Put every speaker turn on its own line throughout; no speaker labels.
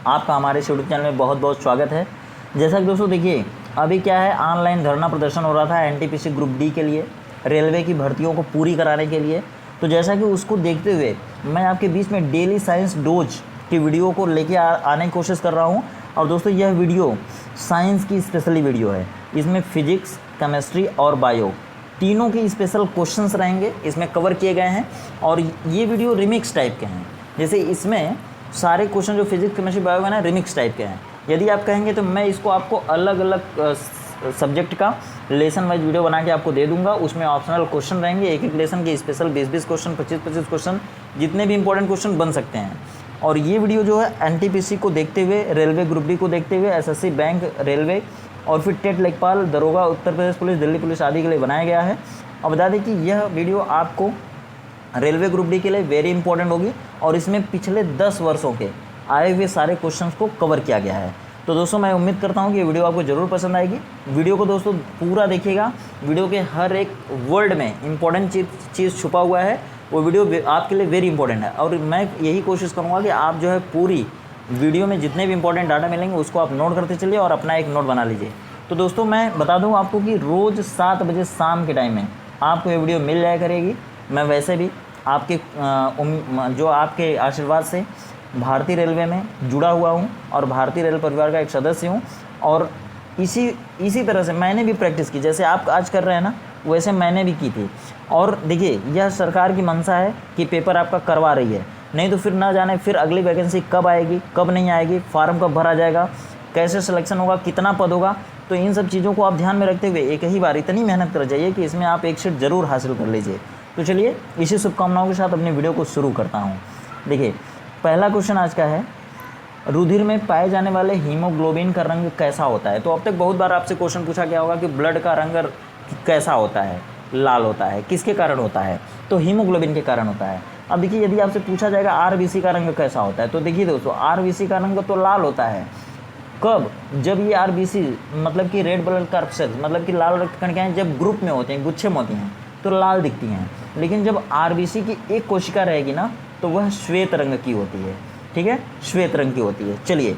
आपका हमारे YouTube channel में बहुत बहुत स्वागत है। जैसा कि दोस्तों देखिए, अभी क्या है, ऑनलाइन धरना प्रदर्शन हो रहा था एनटीपीसी ग्रुप डी के लिए, रेलवे की भर्तियों को पूरी कराने के लिए। तो जैसा कि उसको देखते हुए मैं आपके बीच में डेली साइंस डोज की वीडियो को लेके आने की कोशिश कर रहा हूँ। और दोस्तों यह वीडियो साइंस की स्पेशली वीडियो है। इसमें फिजिक्स, केमिस्ट्री और बायो तीनों के स्पेशल क्वेश्चंस रहेंगे, इसमें कवर किए गए हैं। और ये वीडियो रिमिक्स टाइप के हैं, जैसे इसमें सारे क्वेश्चन जो फिजिक्स, केमिस्ट्री, बायो है ना, रिमिक्स टाइप के हैं। यदि आप कहेंगे तो मैं इसको आपको अलग अलग सब्जेक्ट का लेसन वाइज वीडियो बना के आपको दे दूंगा। उसमें ऑप्शनल क्वेश्चन रहेंगे, एक एक लेसन के स्पेशल 20-20 क्वेश्चन, 25-25 क्वेश्चन, जितने भी इंपॉर्टेंट क्वेश्चन बन सकते हैं। और ये वीडियो जो है एनटीपीसी को देखते हुए, रेलवे ग्रुप डी को देखते हुए, एसएससी, बैंक, रेलवे और फिर टेट, लेखपाल, दरोगा, उत्तर प्रदेश पुलिस, दिल्ली पुलिस आदि के लिए बनाया गया है। और बता दें कि यह वीडियो आपको रेलवे ग्रुप डी के लिए वेरी इंपॉर्टेंट होगी और इसमें पिछले 10 वर्षों के आए हुए सारे क्वेश्चंस को कवर किया गया है। तो दोस्तों मैं उम्मीद करता हूँ कि ये वीडियो आपको ज़रूर पसंद आएगी। वीडियो को दोस्तों पूरा देखिएगा, वीडियो के हर एक वर्ड में इंपॉर्टेंट चीज़ छुपा हुआ है। वो वीडियो आपके लिए वेरी इंपॉर्टेंट है और मैं यही कोशिश करूँगा कि आप जो है पूरी वीडियो में जितने भी इंपॉर्टेंट डाटा मिलेंगे उसको आप नोट करते चलिए और अपना एक नोट बना लीजिए। तो दोस्तों मैं बता दूँ आपको कि रोज़ 7 बजे शाम के टाइम में आपको ये वीडियो मिल जाया करेगी। मैं वैसे भी आपके जो आपके आशीर्वाद से भारतीय रेलवे में जुड़ा हुआ हूँ और भारतीय रेल परिवार का एक सदस्य हूँ। और इसी तरह से मैंने भी प्रैक्टिस की, जैसे आप आज कर रहे हैं ना, वैसे मैंने भी की थी। और देखिए, यह सरकार की मंशा है कि पेपर आपका करवा रही है, नहीं तो फिर ना जाने फिर अगली वैकेंसी कब आएगी, कब नहीं आएगी, फार्म कब भरा जाएगा, कैसे सिलेक्शन होगा, कितना पद होगा। तो इन सब चीज़ों को आप ध्यान में रखते हुए एक ही बार इतनी मेहनत कर जाइए कि इसमें आप एक सीट ज़रूर हासिल कर लीजिए। तो चलिए इसी शुभकामनाओं के साथ अपनी वीडियो को शुरू करता हूँ। देखिए, पहला क्वेश्चन आज का है, रुधिर में पाए जाने वाले हीमोग्लोबिन का रंग कैसा होता है। तो अब तक बहुत बार आपसे क्वेश्चन पूछा गया होगा कि ब्लड का रंग कैसा होता है, लाल होता है, किसके कारण होता है, तो हीमोग्लोबिन के कारण होता है। अब देखिए, यदि आपसे पूछा जाएगा आरबीसी का रंग कैसा होता है, तो देखिए दोस्तों, आरबीसी का रंग तो लाल होता है। कब? जब ये आरबीसी मतलब कि रेड ब्लड कॉर्पसेल्स मतलब कि लाल रक्त कणिकाएं जब ग्रुप में होती हैं, गुच्छे में होती हैं, तो लाल दिखती हैं। लेकिन जब आरबीसी की एक कोशिका रहेगी ना, तो वह श्वेत रंग की होती है। ठीक है, श्वेत रंग की होती है। चलिए,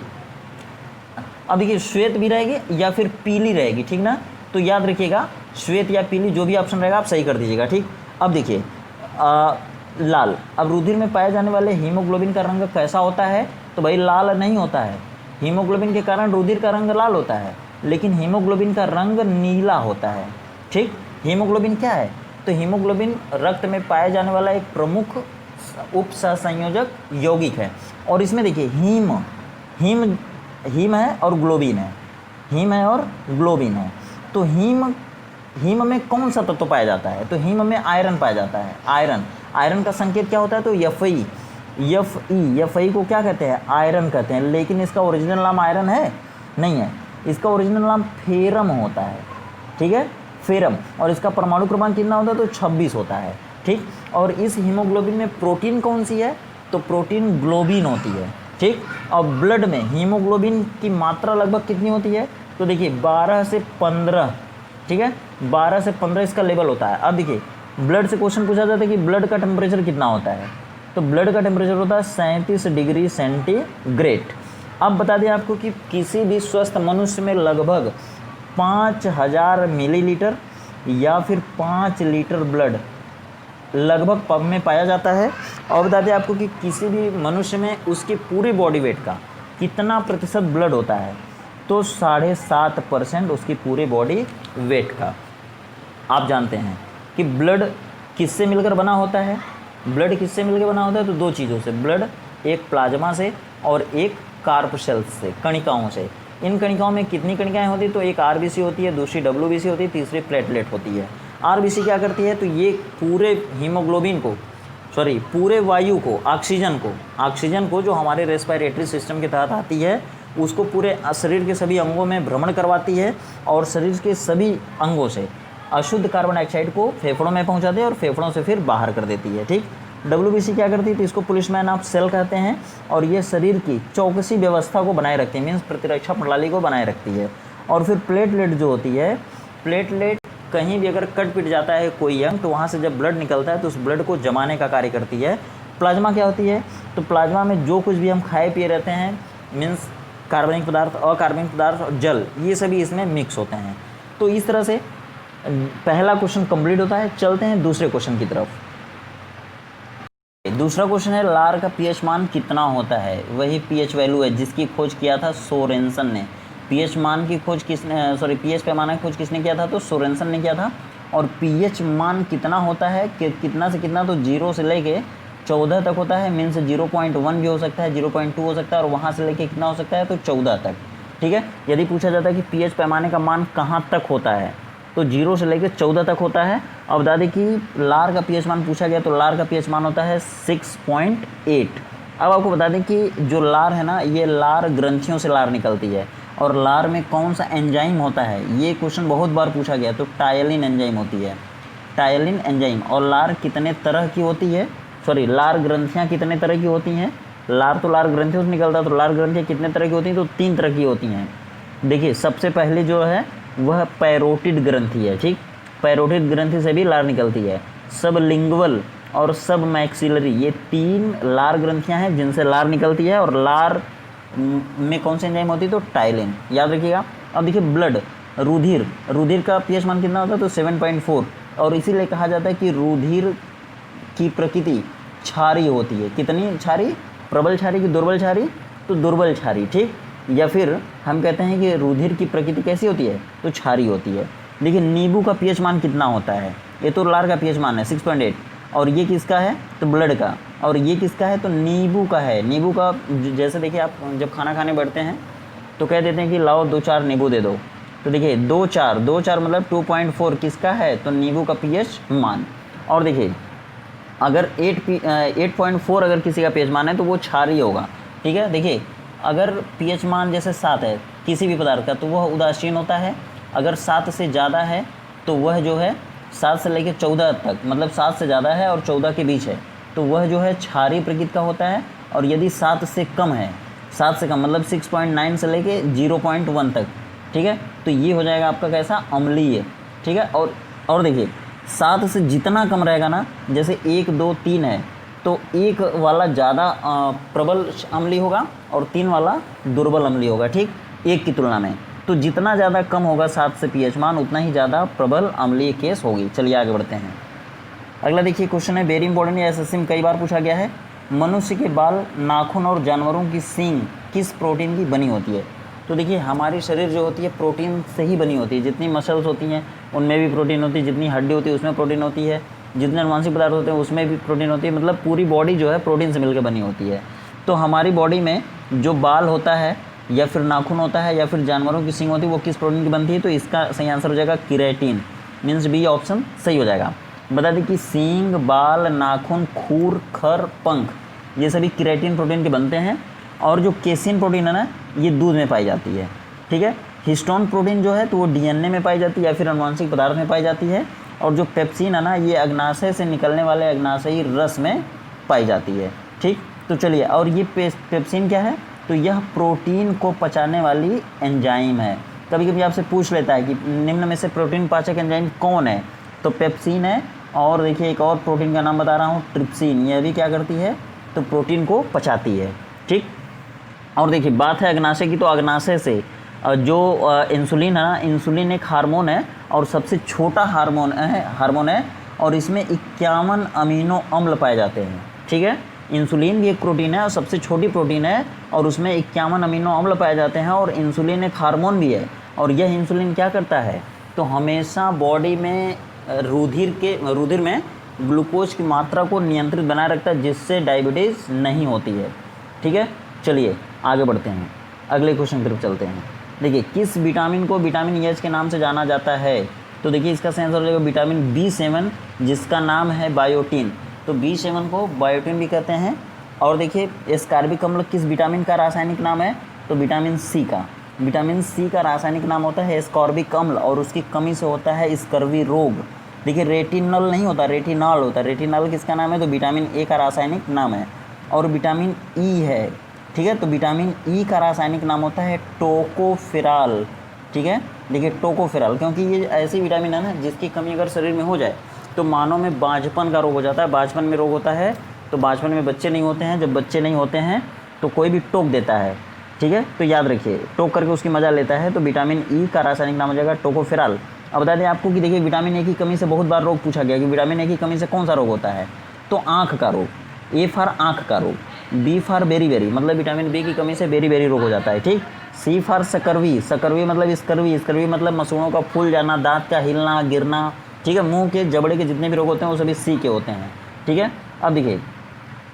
अब देखिए, श्वेत भी रहेगी या फिर पीली रहेगी, ठीक ना। तो याद रखिएगा, श्वेत या पीली जो भी ऑप्शन रहेगा आप सही कर दीजिएगा। ठीक, अब देखिए लाल। अब रुधिर में पाए जाने वाले हीमोग्लोबिन का रंग कैसा होता है, तो भाई लाल नहीं होता है। हीमोग्लोबिन के कारण रुधिर का रंग लाल होता है, लेकिन हीमोग्लोबिन का रंग नीला होता है। ठीक, हीमोग्लोबिन क्या है, तो हीमोग्लोबिन रक्त में पाए जाने वाला एक प्रमुख उप सहसंयोजक यौगिक है। और इसमें देखिए हीम है और ग्लोबिन है, हीम है और ग्लोबिन है। तो हीम में कौन सा तत्व पाया जाता है, तो हीम में आयरन पाया जाता है। आयरन का संकेत क्या होता है, तो एफ ई को क्या कहते हैं, आयरन कहते हैं। लेकिन इसका ओरिजिनल नाम आयरन है नहीं है, इसका ओरिजिनल नाम फेरम होता है। ठीक है, फेरम। और इसका परमाणु क्रमांक कितना होता है, तो 26 होता है। ठीक, और इस हीमोग्लोबिन में प्रोटीन कौन सी है, तो प्रोटीन ग्लोबिन होती है। ठीक, और ब्लड में हीमोग्लोबिन की मात्रा लगभग कितनी होती है, तो देखिए 12 से 15। ठीक है, 12 से 15 इसका लेवल होता है। अब देखिए, ब्लड से क्वेश्चन पूछा जाता है कि ब्लड का टेम्परेचर कितना होता है, तो ब्लड का टेम्परेचर होता है 37 डिग्री सेंटीग्रेड। अब बता दें आपको कि किसी भी स्वस्थ मनुष्य में लगभग 5000 मिलीलीटर या फिर 5 लीटर ब्लड लगभग पग में पाया जाता है। और बता दें आपको कि किसी भी मनुष्य में उसके पूरे बॉडी वेट का कितना प्रतिशत ब्लड होता है, तो 7.5% उसकी पूरे बॉडी वेट का। आप जानते हैं कि ब्लड किससे मिलकर बना होता है, ब्लड किससे मिलकर बना होता है, तो 2 चीज़ों से। ब्लड एक प्लाज्मा से और एक कार्प सेल्स से, कणिकाओं से। इन कणिकाओं में कितनी कणिकाएं होती है, तो एक आरबीसी होती है, दूसरी डब्ल्यूबीसी होती है, तीसरी प्लेटलेट होती है। आरबीसी क्या करती है, तो ये पूरे हीमोग्लोबिन को, पूरे वायु को, ऑक्सीजन को जो हमारे रेस्पिरेटरी सिस्टम के तहत आती है, उसको पूरे शरीर के सभी अंगों में भ्रमण करवाती है और शरीर के सभी अंगों से अशुद्ध कार्बन डाइऑक्साइड को फेफड़ों में पहुंचाती है और फेफड़ों से फिर बाहर कर देती है। ठीक, डब्ल्यूबीसी क्या करती है, तो इसको पुलिसमैन ऑफ सेल कहते हैं और ये शरीर की चौकसी व्यवस्था को बनाए रखती है, मीन्स प्रतिरक्षा प्रणाली को बनाए रखती है। और फिर प्लेटलेट जो होती है, प्लेटलेट कहीं भी अगर कट पिट जाता है कोई अंग, तो वहाँ से जब ब्लड निकलता है तो उस ब्लड को जमाने का कार्य करती है। प्लाज्मा क्या होती है, तो प्लाज्मा में जो कुछ भी हम खाए पिए रहते हैं, मीन्स कार्बनिक पदार्थ, अकार्बनिक पदार्थ और जल, ये सभी इसमें मिक्स होते हैं। तो इस तरह से पहला क्वेश्चन कंप्लीट होता है। चलते हैं दूसरे क्वेश्चन की तरफ। दूसरा क्वेश्चन है लार का पीएच मान कितना होता है। वही पीएच वैल्यू है जिसकी खोज किया था सोरेनसन ने। पीएच मान की खोज किसने, पीएच पैमाना की खोज किसने किया था, तो सोरेनसन ने किया था। और पीएच मान कितना होता है कि कितना से कितना, तो 0 से लेके 14 तक होता है। मीन्स 0.1 भी हो सकता है, 0.2 हो सकता है, और वहाँ से लेके कितना हो सकता है, तो 14 तक। ठीक है, यदि पूछा जाता है कि पीएच पैमाने का मान कहाँ तक होता है, तो 0 से लेकर 14 तक होता है। अब बता दें कि लार का पीएच मान पूछा गया, तो लार का पीएच मान होता है 6.8। अब आपको बता दें कि जो लार है ना, ये लार ग्रंथियों से लार निकलती है। और लार में कौन सा एंजाइम होता है, ये क्वेश्चन बहुत बार पूछा गया, तो टायलिन एंजाइम होती है, टायलिन एंजाइम। और लार कितने तरह की होती है, लार ग्रंथियाँ कितने तरह की होती हैं। लार तो लार ग्रंथियों से निकलता है, तो लार ग्रंथियाँ कितने तरह की होती हैं, तो 3 तरह की होती हैं। देखिए, सबसे पहले जो है वह पैरोटिड ग्रंथि है। ठीक, पैरोटिड ग्रंथि से भी लार निकलती है। सब लिंगुअल और सब मैक्सिलरी, ये 3 लार ग्रंथियां हैं जिनसे लार निकलती है। और लार में कौन सी एंजाइम होती है, तो टाइलिन, याद रखिएगा। अब देखिए ब्लड, रुधिर, रुधिर का पीएच मान कितना होता है, तो 7.4। और इसीलिए कहा जाता है कि रुधिर की प्रकृति क्षारीय होती है। कितनी क्षारीय, प्रबल क्षारीय की दुर्बल क्षारीय, तो दुर्बल क्षारीय। ठीक, या फिर हम कहते हैं कि रुधिर की प्रकृति कैसी होती है, तो क्षारीय होती है। देखिए नींबू का पीएच मान कितना होता है, ये तो लार का पीएच मान है 6.8। और ये किसका है, तो ब्लड का। और ये किसका है, तो नींबू का है। नींबू का जैसे देखिए, आप जब खाना खाने बैठते हैं तो कह देते हैं कि लाओ 2-4 नींबू दे दो, तो देखिए 2-4 मतलब 2.4 किसका है, तो नींबू का पीएच मान। और देखिए अगर 8.4 अगर किसी का पीएच मान है तो वो क्षारीय होगा। ठीक है, देखिए अगर पीएच मान जैसे 7 है किसी भी पदार्थ का, तो वह उदासीन होता है। अगर 7 से ज़्यादा है तो वह जो है 7 से लेकर 14 तक, मतलब 7 से ज़्यादा है और 14 के बीच है, तो वह जो है क्षारीय प्रकृति का होता है। और यदि 7 से कम है, 7 से कम मतलब 6.9 से लेके 0.1 तक, ठीक है, तो ये हो जाएगा आपका कैसा, अम्लीय। ठीक है, और देखिए 7 से जितना कम रहेगा ना, जैसे 1, 2, 3 है, तो 1 वाला ज़्यादा प्रबल अम्लीय होगा और 3 वाला दुर्बल अम्लीय होगा। ठीक, 1 की तुलना में। तो जितना ज़्यादा कम होगा 7 से पीएच मान, उतना ही ज़्यादा प्रबल अम्लीय केस होगी। चलिए आगे बढ़ते हैं। अगला देखिए क्वेश्चन है वेरी इंपॉर्टेंट, या एसएससी में कई बार पूछा गया है। मनुष्य के बाल, नाखून और जानवरों की सींग किस प्रोटीन की बनी होती है। तो देखिए हमारी शरीर जो होती है प्रोटीन से ही बनी होती है। जितनी मसल्स होती हैं उनमें भी प्रोटीन होती है, जितनी हड्डी होती है उसमें प्रोटीन होती है, जितने अनुवांशिक पदार्थ होते हैं उसमें भी प्रोटीन होती है। मतलब पूरी बॉडी जो है प्रोटीन से मिलकर बनी होती है। तो हमारी बॉडी में जो बाल होता है या फिर नाखून होता है या फिर जानवरों की सींग होती है, वो किस प्रोटीन की बनती है, तो इसका सही आंसर हो जाएगा केराटिन। मीन्स बी ऑप्शन सही हो जाएगा। बता दें कि सींग, बाल, नाखून, खूर, खर, पंख, ये सभी केराटिन प्रोटीन के बनते हैं। और जो केसिन प्रोटीन है ना, ये दूध में पाई जाती है। ठीक है, हिस्टोन प्रोटीन जो है तो वो डीएनए में पाई जाती है या फिर अनुवांशिक पदार्थ में पाई जाती है। और जो पेप्सिन है ना, ये अग्नाशय से निकलने वाले अग्नाशयी रस में पाई जाती है। ठीक, तो चलिए, और ये पेप्सिन क्या है, तो यह प्रोटीन को पचाने वाली एंजाइम है। कभी कभी आपसे पूछ लेता है कि निम्न में से प्रोटीन पाचक एंजाइम कौन है, तो पेप्सिन है। और देखिए एक और प्रोटीन का नाम बता रहा हूँ, ट्रिप्सिन, यह भी क्या करती है, तो प्रोटीन को पचाती है। ठीक, और देखिए बात है अग्नाशय की, तो अग्नाशय से जो इंसुलिन है ना, इंसुलिन एक हार्मोन है और सबसे छोटा हार्मोन है और इसमें 51 अमीनो अम्ल पाए जाते हैं। ठीक है, इंसुलिन भी एक प्रोटीन है और सबसे छोटी प्रोटीन है और उसमें 51 अमीनो अम्ल पाए जाते हैं। और इंसुलिन एक हार्मोन भी है। और यह इंसुलिन क्या करता है, तो हमेशा बॉडी में रुधिर में ग्लूकोज की मात्रा को नियंत्रित बनाए रखता है, जिससे डायबिटीज़ नहीं होती है। ठीक है, चलिए आगे बढ़ते हैं, अगले क्वेश्चन की तरफ चलते हैं। देखिए किस विटामिन को विटामिन एच के नाम से जाना जाता है, तो देखिए इसका सही आंसर हो जाएगा विटामिन B7, जिसका नाम है बायोटिन। तो B7 को बायोटिन भी कहते हैं। और देखिए एस्कॉर्बिक अम्ल किस विटामिन का रासायनिक नाम है, तो विटामिन सी का। विटामिन सी का रासायनिक नाम होता है एस्कॉर्बिक अम्ल और उसकी कमी से होता है स्कर्वी रोग। देखिए रेटिनल नहीं होता, रेटिनॉल होता है। रेटिनॉल किसका नाम है, तो विटामिन ए का रासायनिक नाम है। और विटामिन ई है, ठीक है, तो विटामिन ई का रासायनिक नाम होता है टोकोफेरॉल। ठीक है, देखिए टोकोफेरॉल, क्योंकि ये ऐसी विटामिन है ना जिसकी कमी अगर शरीर में हो जाए तो मानव में बांझपन का रोग हो जाता है। बांझपन में रोग होता है, तो बांझपन में बच्चे नहीं होते हैं। जब बच्चे नहीं होते हैं तो कोई भी टोक देता है, ठीक है, तो याद रखिए टोक करके उसकी मजा लेता है। तो विटामिन ई का रासायनिक नाम हो जाएगा टोकोफेरॉल। अब बता दें आपको कि देखिए विटामिन ए की कमी से बहुत बार रोग पूछा गया कि विटामिन ए की कमी से कौन सा रोग होता है, तो आँख का रोग, ए फॉर आँख का रोग, बी फॉर बेरी बेरी मतलब विटामिन बी की कमी से बेरी बेरी रोग हो जाता है, ठीक। सी फॉर सकरवी, सकरवी मतलब स्कर्वी, स्कर्वी मतलब मसूड़ों का फूल जाना, दांत का हिलना गिरना, ठीक है, मुंह के जबड़े के जितने भी रोग होते हैं वो सभी सी के होते हैं, ठीक है। अब देखिए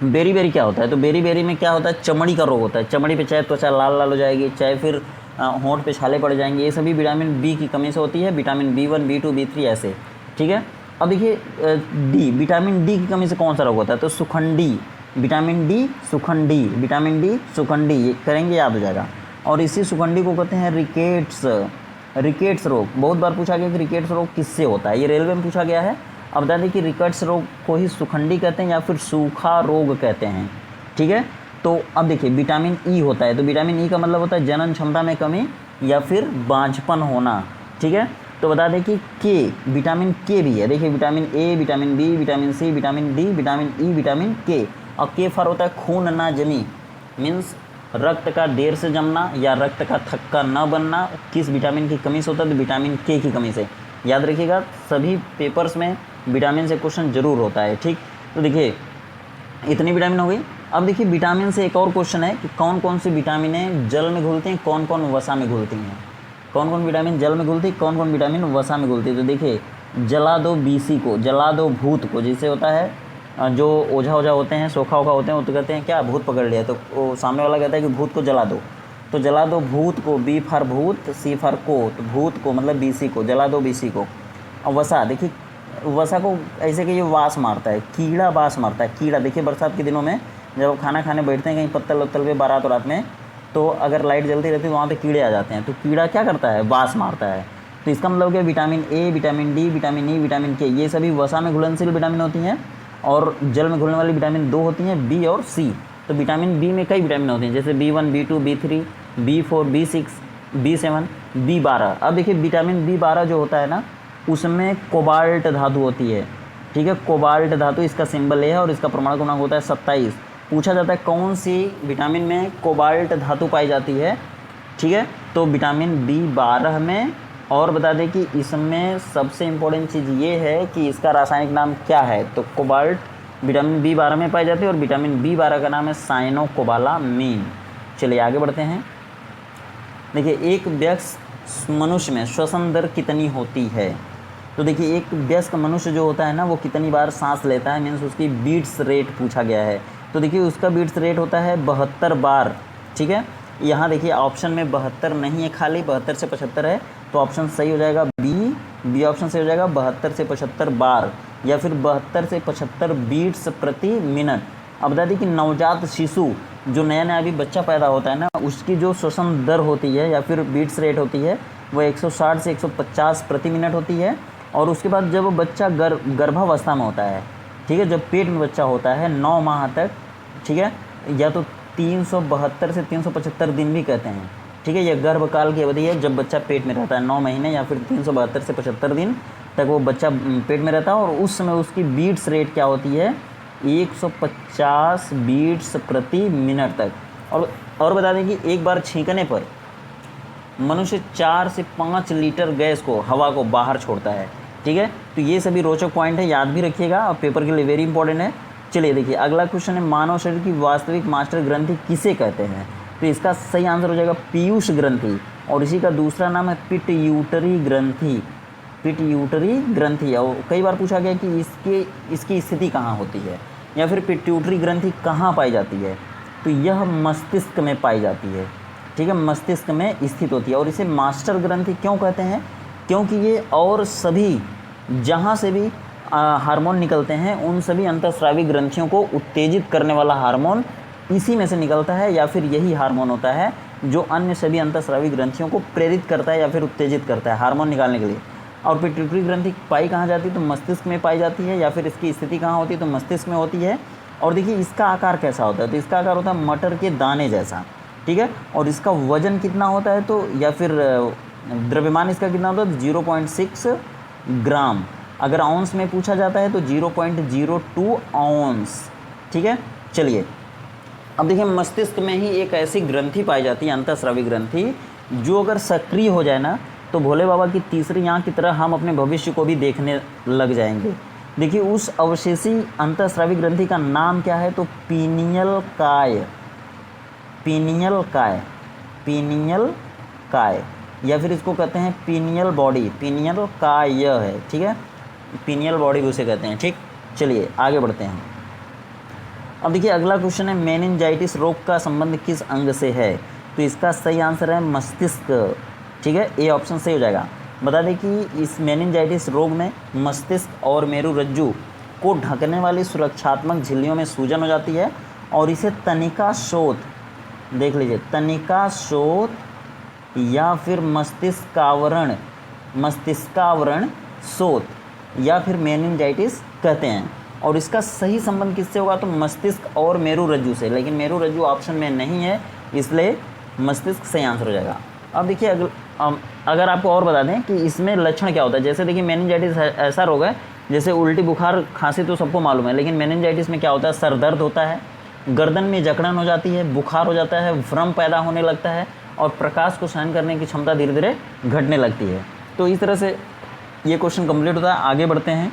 बेरी बेरी क्या होता है, तो बेरी बेरी में क्या होता है, चमड़ी का रोग होता है, चमड़ी पे चाहे त्वचा लाल लाल हो जाएगी, चाहे फिर होंठ पे छाले पड़ जाएंगे, ये सभी विटामिन बी की कमी से होती है, विटामिन B1 B2 B3 ऐसे, ठीक है। अब देखिए डी, विटामिन डी की कमी से कौन सा रोग होता है, तो सुखंडी, विटामिन डी सुखंडी, विटामिन डी सुखंडी, ये करेंगे याद हो जाएगा। और इसी सुखंडी को कहते हैं रिकेट्स, रिकेट्स रोग। बहुत बार पूछा गया कि रिकेट्स रोग किससे होता है, ये रेलवे में पूछा गया है। अब बता दें कि रिकेट्स रोग को ही सुखंडी कहते हैं या फिर सूखा रोग कहते हैं, ठीक है। तो अब देखिए विटामिन ई होता है, तो विटामिन ई का मतलब होता है जनन क्षमता में कमी या फिर बांझपन होना, ठीक है। तो बता दें कि के, विटामिन के भी है, देखिए vitamin A, vitamin B, vitamin C, vitamin D, vitamin E, vitamin K. और के फॉर होता है खून ना जमी, मीन्स रक्त का देर से जमना या रक्त का थक्का न बनना, किस विटामिन की कमी से होता है, तो विटामिन के की कमी से। याद रखिएगा सभी पेपर्स में विटामिन से क्वेश्चन जरूर होता है, ठीक। तो देखिए इतनी विटामिन हो गई। अब देखिए विटामिन से एक और क्वेश्चन है कि कौन कौन सी विटामिनें जल में घुलती हैं, कौन कौन वसा में घुलती हैं, कौन कौन विटामिन जल में घुलती है, कौन कौन विटामिन वसा में घुलती है। तो देखिए जला दो बीसी को, जला दो भूत को, जिससे होता है जो ओझा ओझा होते हैं, सोखा ओखा होते हैं, वो तो कहते हैं क्या भूत पकड़ लिया, तो वो सामने वाला कहता है कि भूत को जला दो, तो जला दो भूत को, बी फॉर भूत, सी फॉर को, तो भूत को मतलब बीसी को, जला दो बीसी को। और वसा, देखिए वसा को ऐसे कि ये वास मारता है, कीड़ा वास मारता है, कीड़ा। देखिए बरसात के दिनों में जब खाना खाने बैठते हैं कहीं पत्तल उत्तल पे बारात रात में, तो अगर लाइट जलती रहती है वहाँ पे कीड़े आ जाते हैं, तो कीड़ा क्या करता है, वास मारता है। तो इसका मतलब क्या, vitamin A, vitamin D, vitamin E, vitamin के, ये सभी वसा में घुलनशील विटामिन होती हैं और जल में घुलने वाली विटामिन 2 होती हैं, बी और सी। तो विटामिन बी में कई विटामिन होती हैं, जैसे B1 B2 B3 B4 B6 B7 B12। अब देखिए विटामिन B12 जो होता है ना, उसमें कोबाल्ट धातु होती है, ठीक है, कोबाल्ट धातु इसका सिंबल है और इसका परमाणु क्रमांक होता है 27। पूछा जाता है कौन सी विटामिन में कोबाल्ट धातु पाई जाती है, ठीक है, तो विटामिन B12 में। और बता दें कि इसमें सबसे इम्पोर्टेंट चीज़ ये है कि इसका रासायनिक नाम क्या है, तो कोबाल्ट विटामिन B12 में पाई जाती है और विटामिन B12 का नाम है साइनोकोबालामीन। चलिए आगे बढ़ते हैं। देखिए एक वयस्क मनुष्य में श्वसन दर कितनी होती है, तो देखिए एक वयस्क मनुष्य जो होता है ना, वो कितनी बार सांस लेता है, मीन्स उसकी बीट्स रेट पूछा गया है। तो देखिए उसका बीट्स रेट होता है 72 बार, ठीक है। यहाँ देखिए ऑप्शन में 72 नहीं है, खाली 72 से 75 है, तो ऑप्शन सही हो जाएगा बी ऑप्शन सही हो जाएगा 72 से 75 बार या फिर 72 से 75 बीट्स प्रति मिनट। अब बता दें कि नवजात शिशु जो नया नया अभी बच्चा पैदा होता है ना, उसकी जो श्वसन दर होती है या फिर बीट्स रेट होती है वो 160 से 150 प्रति मिनट होती है। और उसके बाद जब बच्चा गर्भावस्था में होता है, ठीक है, जब पेट में बच्चा होता है 9 माह तक, ठीक है, या तो 372 से 375 दिन भी कहते हैं, ठीक है, यह गर्भकाल की अवधि है जब बच्चा पेट में रहता है, 9 महीने या फिर 372 से 75 दिन तक वो बच्चा पेट में रहता है। और उस समय उसकी बीट्स रेट क्या होती है, 150 बीट्स प्रति मिनट तक। और बता दें कि एक बार छींकने पर मनुष्य 4 से 5 लीटर गैस को, हवा को बाहर छोड़ता है, ठीक है। तो ये सभी रोचक पॉइंट है, याद भी रखिएगा और पेपर के लिए वेरी इंपॉर्टेंट है। चलिए देखिए अगला क्वेश्चन है, मानव शरीर की वास्तविक मास्टर ग्रंथि किसे कहते हैं, तो इसका सही आंसर हो जाएगा पीयूष ग्रंथि, और इसी का दूसरा नाम है पिट्यूटरी ग्रंथि, पिट्यूटरी ग्रंथि। और कई बार पूछा गया कि इसकी स्थिति कहाँ होती है या फिर पिट्यूटरी ग्रंथि कहाँ पाई जाती है, तो यह मस्तिष्क में पाई जाती है, ठीक है, मस्तिष्क में स्थित होती है। और इसे मास्टर ग्रंथि क्यों कहते हैं, क्योंकि ये और सभी जहाँ से भी हार्मोन निकलते हैं उन सभी अंतःस्रावी ग्रंथियों को उत्तेजित करने वाला हार्मोन इसी में से निकलता है, या फिर यही हार्मोन होता है जो अन्य सभी अंतःस्रावी ग्रंथियों को प्रेरित करता है या फिर उत्तेजित करता है हार्मोन निकालने के लिए। और पिट्यूटरी ग्रंथि पाई कहाँ जाती है, तो मस्तिष्क में पाई जाती है, या फिर इसकी स्थिति कहाँ होती है, तो मस्तिष्क में होती है। और देखिए इसका आकार कैसा होता है, तो इसका आकार होता है मटर के दाने जैसा, ठीक है। और इसका वजन कितना होता है, तो या फिर द्रव्यमान इसका कितना होता है, 0.6 ग्राम। अगर आउंस में पूछा जाता है तो 0.02 आउंस, ठीक है। चलिए अब देखिए मस्तिष्क में ही एक ऐसी ग्रंथि पाई जाती है, अंतःस्रावी ग्रंथि, जो अगर सक्रिय हो जाए ना तो भोले बाबा की तीसरी आंख की तरह हम अपने भविष्य को भी देखने लग जाएंगे। देखिए उस अवशेषी अंतःस्रावी ग्रंथि का नाम क्या है, तो पीनियल काय, पीनियल काय, पीनियल काय, या फिर इसको कहते हैं पीनियल बॉडी, पीनियल काय है, ठीक है, पीनियल बॉडी भी उसे कहते हैं। ठीक, चलिए आगे बढ़ते हैं। अब देखिए अगला क्वेश्चन है, मेनिंजाइटिस रोग का संबंध किस अंग से है, तो इसका सही आंसर है मस्तिष्क। ठीक है, ए ऑप्शन सही हो जाएगा। बता दें कि इस मेनिंजाइटिस रोग में मस्तिष्क और मेरुरज्जु को ढकने वाली सुरक्षात्मक झिल्लियों में सूजन हो जाती है और इसे तनिका शोथ, देख लीजिए तनिका शोथ या फिर मस्तिष्कावरण, मस्तिष्कावरण शोथ या फिर मेनिंजाइटिस कहते हैं। और इसका सही संबंध किससे होगा, तो मस्तिष्क और मेरुरज्जु से, लेकिन मेरुरज्जु ऑप्शन में नहीं है, इसलिए मस्तिष्क सही आंसर हो जाएगा। अब देखिए अगर आपको और बता दें कि इसमें लक्षण क्या होता है, जैसे देखिए मेनिंजाइटिस ऐसा रोग है जैसे उल्टी बुखार खांसी तो सबको मालूम है, लेकिन मेनिंजाइटिस में क्या होता है, सर दर्द होता है, गर्दन में जकड़न हो जाती है, बुखार हो जाता है, भ्रम पैदा होने लगता है और प्रकाश को सहन करने की क्षमता धीरे धीरे घटने लगती है। तो इस तरह से ये क्वेश्चन कंप्लीट होता है। आगे बढ़ते हैं।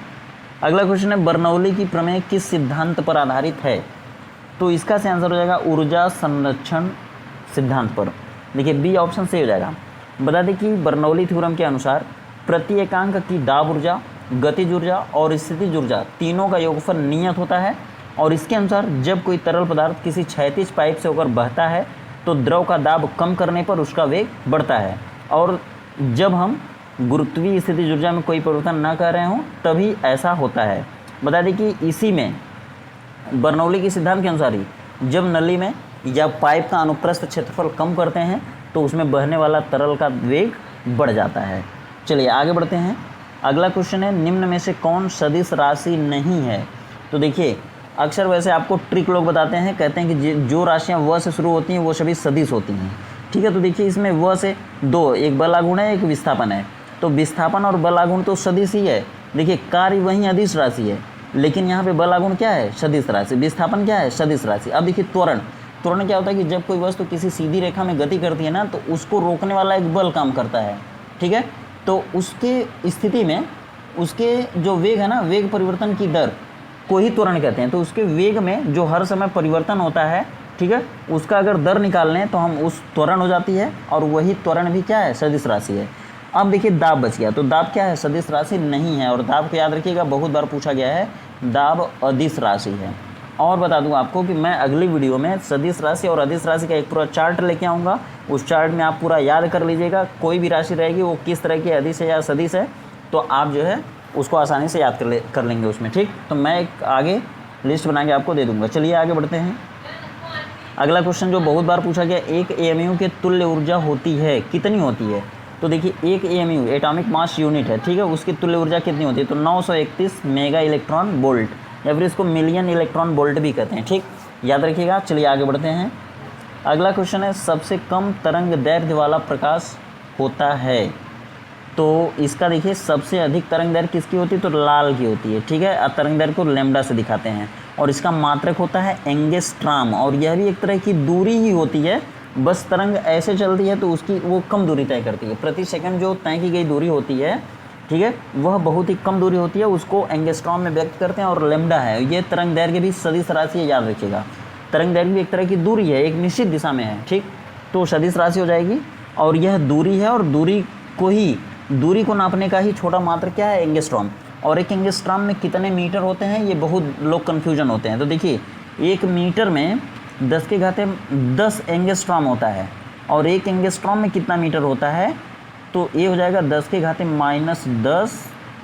अगला क्वेश्चन है, बर्नौली की प्रमेय किस सिद्धांत पर आधारित है, तो इसका सही आंसर हो जाएगा ऊर्जा संरक्षण सिद्धांत पर। देखिए बी ऑप्शन सही हो जाएगा। बता दें कि बर्नौली थ्योरम के अनुसार प्रति एकांक की दाब ऊर्जा, गतिज ऊर्जा और स्थितिज ऊर्जा तीनों का योगफल नियत होता है और इसके अनुसार जब कोई तरल पदार्थ किसी क्षैतिज पाइप से होकर बहता है तो द्रव का दाब कम करने पर उसका वेग बढ़ता है, और जब हम गुरुत्वीय स्थितिज ऊर्जा में कोई परिवर्तन न कर रहे हों तभी ऐसा होता है। बता दें कि इसी में बर्नौली के सिद्धांत के अनुसार ही जब नली में या पाइप का अनुप्रस्थ क्षेत्रफल कम करते हैं तो उसमें बहने वाला तरल का वेग बढ़ जाता है। चलिए आगे बढ़ते हैं। अगला क्वेश्चन है, निम्न में से कौन सदिश राशि नहीं है, तो देखिए अक्सर वैसे आपको ट्रिक लोग बताते हैं, कहते हैं कि जो राशियाँ व से शुरू होती हैं वो सभी सदिश होती हैं। ठीक है, तो देखिए इसमें व से दो, एक बलागुण है एक विस्थापन है, तो विस्थापन और बलागुण तो सदिश ही है। देखिए कार्य वहीं अदिश राशि है, लेकिन यहाँ पे बलागुण क्या है, सदिश राशि, विस्थापन क्या है, सदिश राशि। अब देखिए त्वरण, त्वरण क्या होता है कि जब कोई वस्तु किसी सीधी रेखा में गति करती है ना तो उसको रोकने वाला एक बल काम करता है। ठीक है, तो उसके स्थिति में उसके जो वेग है ना, वेग परिवर्तन की दर को ही त्वरण कहते हैं। तो उसके वेग में जो हर समय परिवर्तन होता है, ठीक है, उसका अगर दर निकाल लें तो हम उस त्वरण हो जाती है, और वही त्वरण भी क्या है, सदिश राशि है। अब देखिए दाब बच गया, तो दाब क्या है, सदिश राशि नहीं है, और दाब को याद रखिएगा बहुत बार पूछा गया है, दाब अदिश राशि है। और बता दूं आपको कि मैं अगली वीडियो में सदिश राशि और अदिश राशि का एक पूरा चार्ट लेके आऊँगा, उस चार्ट में आप पूरा याद कर लीजिएगा, कोई भी राशि रहेगी वो किस तरह की अदिश है या सदिश है, तो आप जो है उसको आसानी से याद कर लेंगे उसमें। ठीक, तो मैं एक आगे लिस्ट बना के आपको दे दूँगा। चलिए आगे बढ़ते हैं। अगला क्वेश्चन जो बहुत बार पूछा गया, एक एएमयू के तुल्य ऊर्जा होती है, कितनी होती है, तो देखिए एक एएमयू एटॉमिक मास यूनिट है, ठीक है, उसकी तुल्य ऊर्जा कितनी होती है, तो 931 मेगा इलेक्ट्रॉन वोल्ट, या फिर इसको मिलियन इलेक्ट्रॉन वोल्ट भी कहते हैं। ठीक, याद रखिएगा। चलिए आगे बढ़ते हैं। अगला क्वेश्चन है, सबसे कम तरंग दैर्घ्य वाला प्रकाश होता है, तो इसका देखिए सबसे अधिक तरंग दैर्घ्य किसकी होती है, तो लाल की होती है। ठीक है, तरंग दैर्घ्य को लैम्बडा से दिखाते हैं, और इसका मात्रक होता है एंगस्ट्रॉम, और यह भी एक तरह की दूरी ही होती है, बस तरंग ऐसे चलती है तो उसकी वो कम दूरी तय करती है। प्रति सेकंड जो तय की गई दूरी होती है, ठीक है, वह बहुत ही कम दूरी होती है, उसको एंगस्ट्रॉम में व्यक्त करते हैं, और लैम्बडा है। ये तरंग दैर्घ्य भी सदिश राशि है, याद रखिएगा। तरंग दैर्घ्य भी एक तरह की दूरी है, एक निश्चित दिशा में है। ठीक, तो सदिश राशि हो जाएगी, और यह दूरी है, और दूरी को नापने का ही छोटा मात्र क्या है, एंगस्ट्रॉम। और एक एंगस्ट्रॉम में कितने मीटर होते हैं, ये बहुत लोग कन्फ्यूजन होते हैं। तो देखिए 1 मीटर में 10 एंगस्ट्रॉम होता है, और एक एंगस्ट्रॉम में कितना मीटर होता है, तो ये हो जाएगा 10⁻⁻10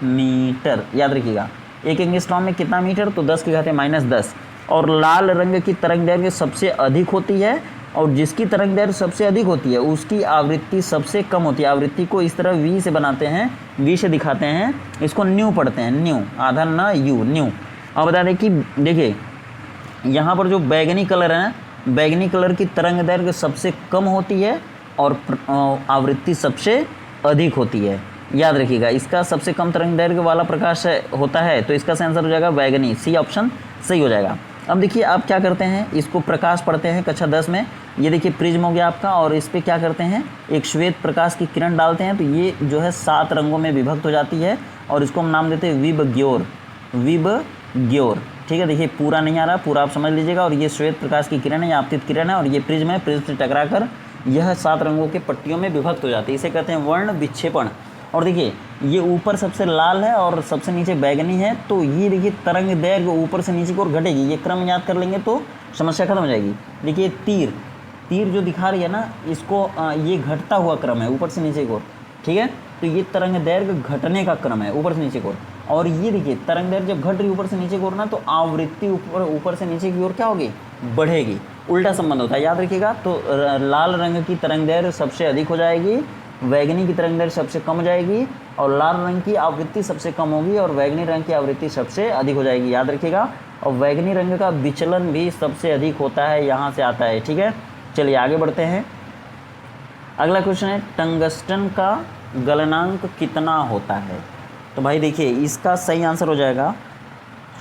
मीटर। याद रखिएगा, एक एंगस्ट्रॉम में कितना मीटर, तो 10⁻⁻10। और लाल रंग की तरंग दैर्घ्य सबसे अधिक होती है, और जिसकी तरंग दैर्घ्य सबसे अधिक होती है उसकी आवृत्ति सबसे कम होती है। आवृत्ति को इस तरह वी से बनाते हैं, वी से दिखाते हैं, इसको न्यू पढ़ते हैं, न्यू, आधा न यू, न्यू। अब बता दें कि देखिए यहाँ पर जो बैगनी कलर है, बैगनी कलर की तरंग दैर्घ्य सबसे कम होती है और आवृत्ति सबसे अधिक होती है। याद रखिएगा, इसका सबसे कम तरंग दैर्घ्य वाला प्रकाश होता है, तो इसका आंसर हो जाएगा बैगनी, सी ऑप्शन सही हो जाएगा। अब देखिए आप क्या करते हैं, इसको प्रकाश पढ़ते हैं कक्षा 10 में। ये देखिए प्रिज्म हो गया आपका, और इस पर क्या करते हैं, एक श्वेत प्रकाश की किरण डालते हैं, तो ये जो है 7 रंगों में विभक्त हो जाती है, और इसको हम नाम देते हैं विबग्योर, विबग्योर। ठीक है, देखिए पूरा नहीं आ रहा, पूरा आप समझ लीजिएगा। और ये श्वेत प्रकाश की किरण है, या आपतित किरण है, और ये प्रिज्म है, प्रिज्म से टकरा कर यह 7 रंगों के पट्टियों में विभक्त हो जाती है, इसे कहते हैं वर्ण विक्षेपण। और देखिए ये ऊपर सबसे लाल है और सबसे नीचे बैगनी है, तो ये देखिए तरंग दैर्घ्य ऊपर से नीचे की ओर घटेगी। ये क्रम याद कर लेंगे तो समस्या खत्म हो जाएगी। देखिए तीर जो दिखा रही है ना, इसको ये घटता हुआ क्रम है ऊपर से नीचे की ओर। ठीक है, तो ये तरंग दैर्घ्य घटने का क्रम है ऊपर से नीचे की ओर। और ये देखिए तरंग दैर्घ्य जब घट रही ऊपर से नीचे की ओर ना, तो आवृत्ति ऊपर से नीचे की ओर क्या होगी, बढ़ेगी। उल्टा संबंध होता है, याद रखिएगा। तो लाल रंग की तरंग दैर्घ्य सबसे अधिक हो जाएगी, बैगनी की तरंग दैर्घ्य सबसे कम हो जाएगी, और लाल रंग की आवृत्ति सबसे कम होगी और बैगनी रंग की आवृत्ति सबसे अधिक हो जाएगी, याद रखिएगा। और बैगनी रंग का विचलन भी सबसे अधिक होता है, यहाँ से आता है। ठीक है, चलिए आगे बढ़ते हैं। अगला क्वेश्चन है, टंगस्टन का गलनांक कितना होता है? तो भाई देखिए इसका सही आंसर हो जाएगा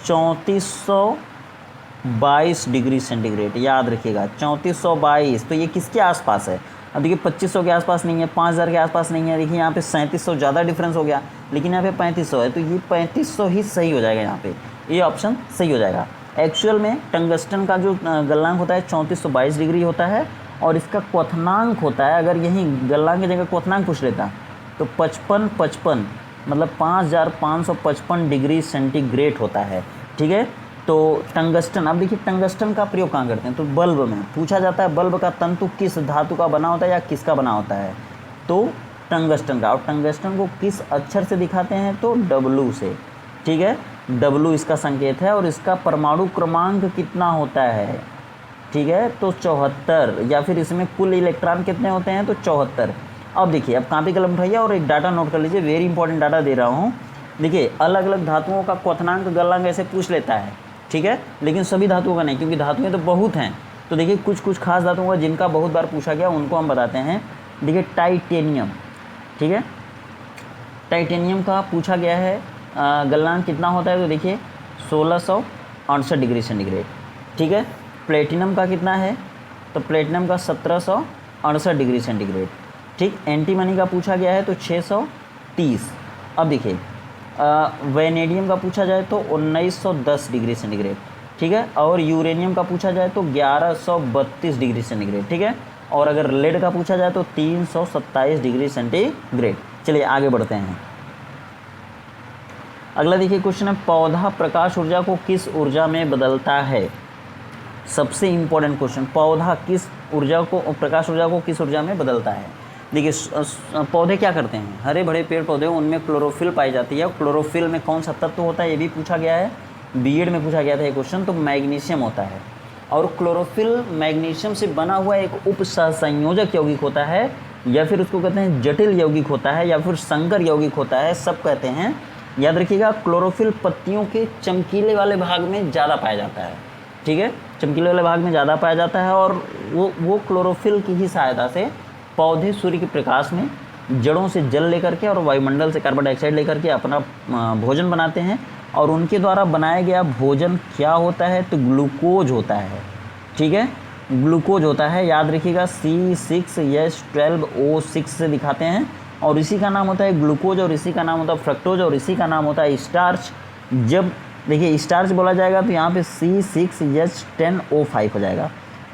3422 डिग्री सेंटीग्रेड, याद रखिएगा 3422। तो ये किसके आसपास है? अब देखिए 2500 के आसपास नहीं है, 5000 के आसपास नहीं है। देखिए यहाँ पे 3700 ज़्यादा डिफरेंस हो गया, लेकिन यहाँ पे 3500 है, तो ये 3500 ही सही हो जाएगा। यहाँ पे ये ऑप्शन सही हो जाएगा। एक्चुअल में टंगस्टन का जो गलनांक होता है 3422 डिग्री होता है, और इसका क्वथनांक होता है, अगर यहीं गलनांक की जगह क्वथनांक पूछ लेता तो 55 मतलब 5555 डिग्री सेंटीग्रेड होता है। ठीक है, तो टंगस्टन, अब देखिए टंगस्टन का प्रयोग कहाँ करते हैं? तो बल्ब में पूछा जाता है, बल्ब का तंतु किस धातु का बना होता है या किसका बना होता है? तो टंगस्टन का। और टंगस्टन को किस अक्षर से दिखाते हैं? तो W से। ठीक है, W इसका संकेत है, और इसका परमाणु क्रमांक कितना होता है? ठीक है, तो 74, या फिर इसमें कुल इलेक्ट्रॉन कितने होते हैं? तो 74। अब देखिए, अब कॉपी कलम उठाइए और एक डाटा नोट कर लीजिए, वेरी इंपॉर्टेंट डाटा दे रहा हूँ। देखिए अलग अलग धातुओं का क्वथनांक गलनांक ऐसे पूछ लेता है, ठीक है, लेकिन सभी धातुओं का नहीं, क्योंकि धातुएं तो बहुत हैं। तो देखिए कुछ खास धातुओं का जिनका बहुत बार पूछा गया उनको हम बताते हैं। देखिए टाइटेनियम, ठीक है, टाइटेनियम का पूछा गया है गलनांक कितना होता है? तो देखिए 1668 डिग्री सेंटीग्रेड। ठीक है, प्लेटिनम का कितना है? तो प्लेटिनम का 1768 डिग्री सेंटीग्रेड। ठीक, एंटीमनी का पूछा गया है तो 630। अब देखिए वेनेडियम का पूछा जाए तो 1910 डिग्री सेंटीग्रेड। ठीक है, और यूरेनियम का पूछा जाए तो 1132 डिग्री सेंटीग्रेड। ठीक है, और अगर लेड का पूछा जाए तो 327 डिग्री सेंटीग्रेड। चलिए आगे बढ़ते हैं। अगला देखिए क्वेश्चन है, पौधा प्रकाश ऊर्जा को किस ऊर्जा में बदलता है? सबसे इम्पोर्टेंट क्वेश्चन, पौधा किस ऊर्जा को, प्रकाश ऊर्जा को किस ऊर्जा में बदलता है? देखिए पौधे क्या करते हैं, हरे भरे पेड़ पौधे, उनमें क्लोरोफिल पाई जाती है। क्लोरोफिल में कौन सा तत्व होता है ये भी पूछा गया है, बीएड में पूछा गया था ये क्वेश्चन। तो मैग्नीशियम होता है, और क्लोरोफिल मैग्नीशियम से बना हुआ एक उप सहसंयोजक यौगिक होता है, या फिर उसको कहते हैं जटिल यौगिक होता है, या फिर संकर यौगिक होता है, सब कहते हैं। याद रखिएगा, क्लोरोफिल पत्तियों के चमकीले वाले भाग में ज़्यादा पाया जाता है। ठीक है, चमकीले वाले भाग में ज़्यादा पाया जाता है, और वो क्लोरोफिल की ही सहायता से पौधे सूर्य के प्रकाश में जड़ों से जल लेकर के और वायुमंडल से कार्बन डाइऑक्साइड लेकर के अपना भोजन बनाते हैं। और उनके द्वारा बनाया गया भोजन क्या होता है? तो ग्लूकोज होता है। ठीक है, ग्लूकोज होता है, याद रखिएगा C6H12O6 से दिखाते हैं, और इसी का नाम होता है ग्लूकोज, और इसी का नाम होता है फ्रक्टोज, और इसी का नाम होता है स्टार्च। जब देखिए स्टार्च बोला जाएगा तो यहाँ पे C6H10O5 हो जाएगा,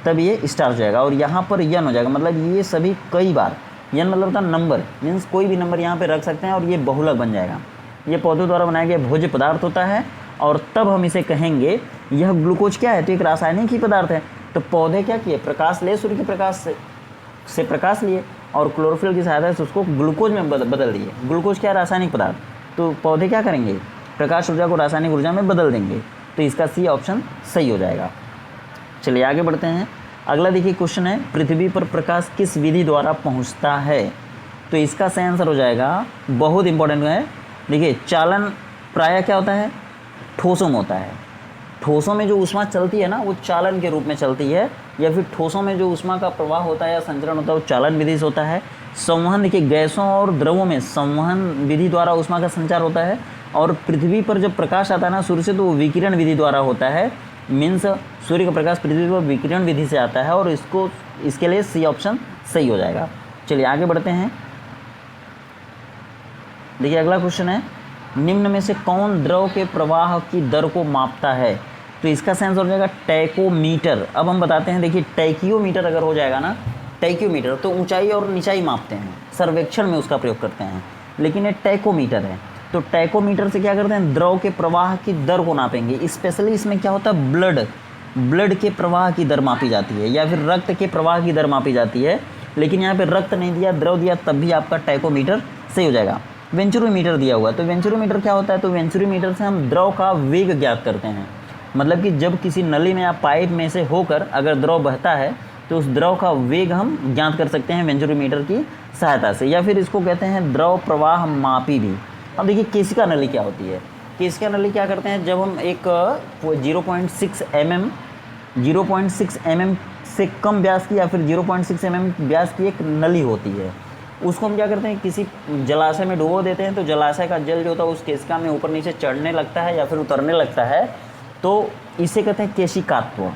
तब ये स्टार्च हो जाएगा, और यहाँ पर यन हो जाएगा। मतलब ये सभी कई बार, यन मतलब होता है नंबर, मीन्स कोई भी नंबर यहाँ पे रख सकते हैं, और ये बहुलक बन जाएगा। ये पौधों द्वारा बनाया गया भोज्य पदार्थ होता है, और तब हम इसे कहेंगे यह ग्लूकोज क्या है? तो एक रासायनिक ही पदार्थ है। तो पौधे क्या किए? प्रकाश ले, सूर्य के प्रकाश से प्रकाश लिए, और क्लोरोफिल की सहायता से उसको ग्लूकोज में बदल दिए। ग्लूकोज क्या है? रासायनिक पदार्थ। तो पौधे क्या करेंगे? प्रकाश ऊर्जा को रासायनिक ऊर्जा में बदल देंगे। तो इसका सी ऑप्शन सही हो जाएगा। चलिए आगे बढ़ते हैं। अगला देखिए क्वेश्चन है, पृथ्वी पर प्रकाश किस विधि द्वारा पहुंचता है? तो इसका सही आंसर हो जाएगा, बहुत इंपॉर्टेंट है। देखिए चालन प्रायः क्या होता है? ठोसों में होता है। ठोसों में जो ऊष्मा चलती है ना, वो चालन के रूप में चलती है, या फिर ठोसों में जो ऊष्मा का प्रवाह होता है या संचरण होता है वो चालन विधि से होता है। संवहन देखिए गैसों और द्रवों में संवहन विधि द्वारा ऊष्मा का संचार होता है, और पृथ्वी पर जब प्रकाश आता है ना सूर्य से, तो वो विकिरण विधि द्वारा होता है। मीन्स सूर्य का प्रकाश पृथ्वी पर विकिरण विधि से आता है, और इसके लिए सी ऑप्शन सही हो जाएगा। चलिए आगे बढ़ते हैं। देखिए अगला क्वेश्चन है, निम्न में से कौन द्रव के प्रवाह की दर को मापता है? तो इसका सेंस हो जाएगा टैकोमीटर। अब हम बताते हैं, देखिए टैकियोमीटर अगर हो जाएगा ना, टैकियोमीटर तो ऊंचाई और निचाई मापते हैं, सर्वेक्षण में उसका प्रयोग करते हैं, लेकिन ये टैकोमीटर है। तो टैकोमीटर से क्या करते हैं, द्रव के प्रवाह की दर को नापेंगे। स्पेशली इसमें क्या होता है, ब्लड के प्रवाह की दर मापी जाती है, या फिर रक्त के प्रवाह की दर मापी जाती है। लेकिन यहाँ पे रक्त नहीं दिया, द्रव दिया, तब भी आपका टैकोमीटर सही हो जाएगा। वेंचुरोमीटर दिया हुआ है, तो वेंचुरोमीटर क्या होता है, तो वेंचुरोमीटर से हम द्रव का वेग ज्ञात करते हैं। मतलब कि जब किसी नली में या पाइप में से होकर अगर द्रव बहता है तो उस द्रव का वेग हम ज्ञात कर सकते हैं वेंचुरोमीटर की सहायता से, या फिर इसको कहते हैं द्रव प्रवाह मापी भी। अब देखिए केशिका नली क्या होती है। केशिका नली क्या करते हैं, जब हम एक 0.6 mm से कम व्यास की या फिर 0.6 mm व्यास की एक नली होती है, उसको हम क्या करते हैं, किसी जलाशय में डुबो देते हैं। तो जलाशय का जल जो होता है उस केशिका में ऊपर नीचे चढ़ने लगता है या फिर उतरने लगता है, तो इसे कहते हैं केशिकात्व।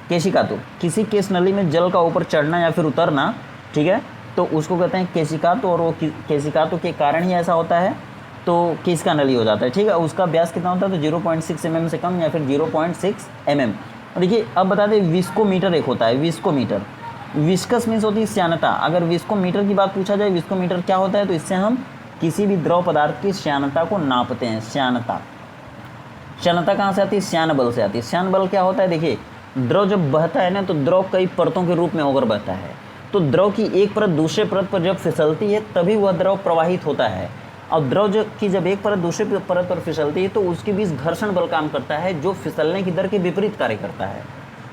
केशिकात्व, किसी केश नली में जल का ऊपर चढ़ना या फिर उतरना, ठीक है, तो उसको कहते हैं केशिकात्व। और वो केशिकात्व के कारण ही ऐसा होता है, तो केशिका नली हो जाता है, ठीक है। उसका व्यास कितना होता है, तो 0.6 mm से कम या फिर 0.6 mm। देखिए अब बता दें, विस्कोमीटर एक होता है, विस्कोमीटर। विस्कस मीन्स होती है श्यानता। अगर विस्कोमीटर की बात पूछा जाए, विस्कोमीटर क्या होता है, तो इससे हम किसी भी द्रव पदार्थ की श्यानता को नापते हैं। श्यानता कहाँ से आती है, श्यान बल से आती है। श्यान बल क्या होता है, देखिए द्रव जब बहता है ना, तो द्रव कई परतों के रूप में होकर बहता है। तो द्रव की एक परत दूसरे परत पर जब फिसलती है तभी वह द्रव प्रवाहित होता है। और द्रव जब एक परत दूसरे परत पर फिसलती है तो उसके बीच घर्षण बल काम करता है, जो फिसलने की दर के विपरीत कार्य करता है।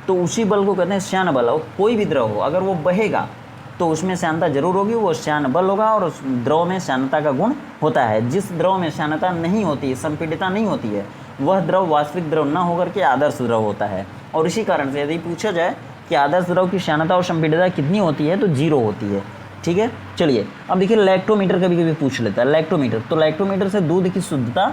तो उसी बल को कहते हैं श्यान बल। और कोई भी द्रव हो, अगर वो बहेगा तो उसमें श्यानता जरूर होगी, वो श्यान बल होगा। और उस द्रव में श्यानता का गुण होता है। जिस द्रव में श्यानता नहीं होती है, संपीडितता नहीं होती है, वह द्रव वास्तविक द्रव न होकर के आदर्श द्रव होता है। और इसी कारण से यदि पूछा जाए कि आदर्श द्रव की श्यानता और संपीडितता कितनी होती है, तो 0 होती है, ठीक है। चलिए अब देखिए लैक्टोमीटर कभी कभी पूछ लेता है। लैक्टोमीटर, तो लैक्टोमीटर से दूध की शुद्धता,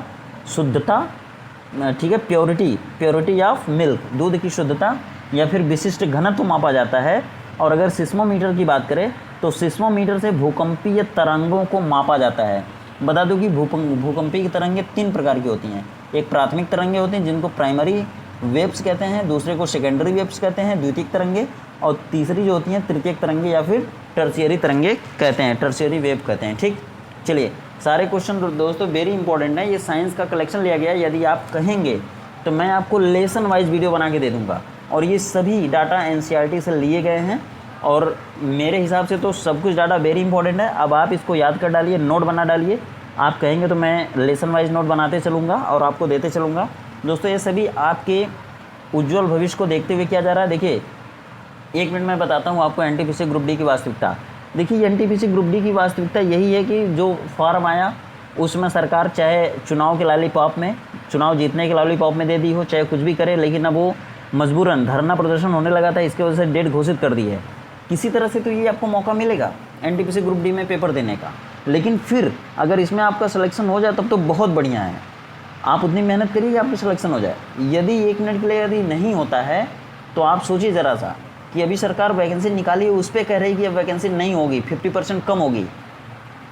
ठीक है, प्योरिटी ऑफ मिल्क, दूध की शुद्धता या फिर विशिष्ट घनत्व मापा जाता है। और अगर सिस्मोमीटर की बात करें, तो सिस्मोमीटर से भूकंपीय तरंगों को मापा जाता है। बता दूं कि भूकंपीय तरंगें 3 प्रकार की होती हैं। एक प्राथमिक तरंगें होती हैं जिनको प्राइमरी वेव्स कहते हैं, दूसरे को सेकेंडरी वेव्स कहते हैं, द्वितीयक तरंगे, और तीसरी जो होती हैं तृतीयक तरंगे या फिर टर्शियरी तरंगे कहते हैं, टर्शियरी वेव कहते हैं, ठीक। चलिए सारे क्वेश्चन दोस्तों वेरी इंपॉर्टेंट है। ये साइंस का कलेक्शन लिया गया है। यदि आप कहेंगे तो मैं आपको लेसन वाइज वीडियो बना के दे दूँगा। और ये सभी डाटा एनसीईआरटी से लिए गए हैं, और मेरे हिसाब से तो सब कुछ डाटा वेरी इंपॉर्टेंट है। अब आप इसको याद कर डालिए, नोट बना डालिए। आप कहेंगे तो मैं लेसन वाइज नोट बनाते चलूँगा और आपको देते चलूँगा। दोस्तों ये सभी आपके उज्जवल भविष्य को देखते हुए किया जा रहा है। देखिए 1 मिनट में बताता हूँ आपको एनटीपीसी ग्रुप डी की वास्तविकता। देखिए एनटीपीसी ग्रुप डी की वास्तविकता यही है कि जो फॉर्म आया उसमें सरकार चाहे चुनाव के लॉलीपॉप में, चुनाव जीतने के लॉलीपॉप में दे दी हो, चाहे कुछ भी करे, लेकिन अब वो मजबूरन धरना प्रदर्शन होने लगा था, इसके वजह से डेट घोषित कर दी है। किसी तरह से तो ये आपको मौका मिलेगा एनटीपीसी ग्रुप डी में पेपर देने का। लेकिन फिर अगर इसमें आपका सिलेक्शन हो जाए तब तो बहुत बढ़िया है। आप उतनी मेहनत करिए, आपका सिलेक्शन हो जाए। यदि 1 मिनट के लिए यदि नहीं होता है तो आप सोचिए ज़रा सा कि अभी सरकार वैकेंसी निकाली है, उस पर कह रही कि अब वैकेंसी नहीं होगी, 50% कम होगी।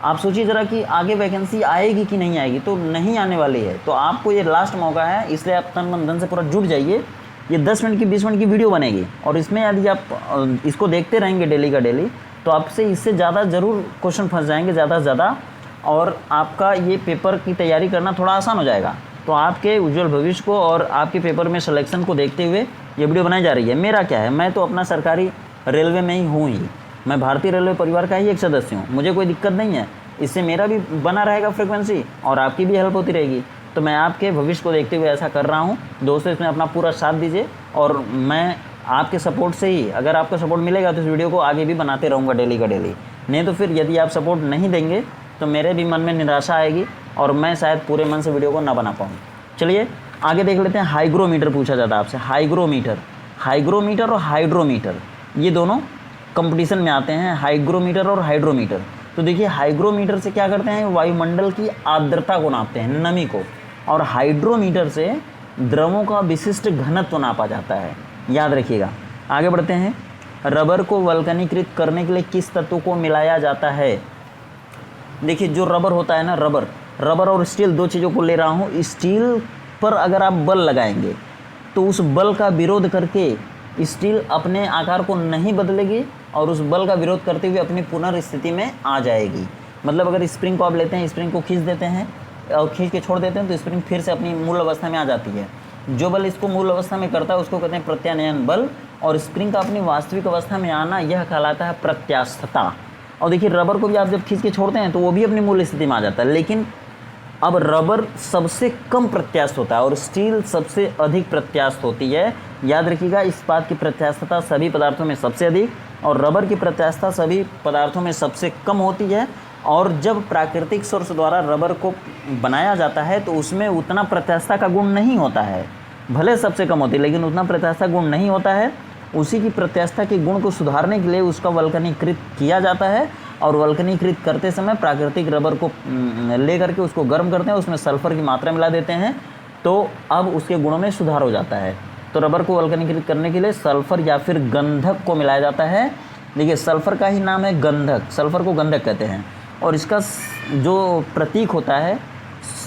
आप सोचिए ज़रा कि आगे वैकेंसी आएगी कि नहीं आएगी, तो नहीं आने वाली है। तो आपको ये लास्ट मौका है, इसलिए आप तन मन धन से पूरा जुट जाइए। ये 10 मिनट की 20 मिनट की वीडियो बनेगी, और इसमें यदि आप इसको देखते रहेंगे डेली का डेली, तो आपसे इससे ज़्यादा ज़रूर क्वेश्चन फंस जाएंगे, ज़्यादा से ज़्यादा, और आपका ये पेपर की तैयारी करना थोड़ा आसान हो जाएगा। तो आपके उज्जवल भविष्य को और आपके पेपर में सिलेक्शन को देखते हुए ये वीडियो बनाई जा रही है। मेरा क्या है, मैं तो अपना सरकारी रेलवे में ही हूँ ही, मैं भारतीय रेलवे परिवार का ही एक सदस्य हूँ, मुझे कोई दिक्कत नहीं है। इससे मेरा भी बना रहेगा फ्रिक्वेंसी और आपकी भी हेल्प होती रहेगी। तो मैं आपके भविष्य को देखते हुए ऐसा कर रहा हूँ। दोस्तों इसमें अपना पूरा साथ दीजिए, और मैं आपके सपोर्ट से ही, अगर आपका सपोर्ट मिलेगा तो इस वीडियो को आगे भी बनाते रहूँगा डेली का डेली। नहीं तो फिर यदि आप सपोर्ट नहीं देंगे तो मेरे भी मन में निराशा आएगी और मैं शायद पूरे मन से वीडियो को ना बना पाऊँ। चलिए आगे देख लेते हैं। हाइग्रोमीटर पूछा जाता है आपसे। हाइग्रोमीटर और हाइड्रोमीटर ये दोनों कंपटीशन में आते हैं, हाइग्रोमीटर और हाइड्रोमीटर। तो देखिए हाइग्रोमीटर से क्या करते हैं, वायुमंडल की आर्द्रता को नापते हैं, नमी को, और हाइड्रोमीटर से द्रवों का विशिष्ट घनत्व नापा जाता है। याद रखिएगा। आगे बढ़ते हैं। रबर को वल्कनीकृत करने के लिए किस तत्व को मिलाया जाता है? देखिए जो रबर होता है ना, रबर और स्टील, दो चीज़ों को ले रहा हूँ। स्टील पर अगर आप बल लगाएंगे तो उस बल का विरोध करके स्टील अपने आकार को नहीं बदलेगी और उस बल का विरोध करते हुए अपनी पुनर्स्थिति में आ जाएगी। मतलब अगर स्प्रिंग को आप लेते हैं, स्प्रिंग को खींच देते हैं और खींच के छोड़ देते हैं तो स्प्रिंग फिर से अपनी मूल अवस्था में आ जाती है। जो बल इसको मूल अवस्था में करता है उसको कहते हैं प्रत्यानयन बल, और स्प्रिंग का अपनी वास्तविक अवस्था में आना यह कहलाता है प्रत्यास्थता। और देखिए रबर को भी आप जब खींच के छोड़ते हैं तो वो भी अपनी मूल स्थिति में आ जाता है, लेकिन अब रबर सबसे कम प्रत्यास्थ होता है और स्टील सबसे अधिक प्रत्यास्थ होती है। याद रखिएगा, इस्पात की प्रत्यास्थता सभी पदार्थों में सबसे अधिक और रबर की प्रत्यास्थता सभी पदार्थों में सबसे कम होती है। और जब प्राकृतिक सोर्स द्वारा रबर को बनाया जाता है तो उसमें उतना प्रत्यास्थता का गुण नहीं होता है, भले सबसे कम होती है लेकिन उतना प्रत्यास्थता गुण नहीं होता है। उसी की प्रत्यास्थता के गुण को सुधारने के लिए उसका वल्कनीकृत किया जाता है और वल्कनीकृत करते समय प्राकृतिक रबर को ले करके उसको गर्म करते हैं, उसमें सल्फ़र की मात्रा मिला देते हैं तो अब उसके गुणों में सुधार हो जाता है। तो रबर को वल्कनीकृत करने के लिए सल्फ़र या फिर गंधक को मिलाया जाता है। देखिए सल्फ़र का ही नाम है गंधक, सल्फ़र को गंधक कहते हैं और इसका जो प्रतीक होता है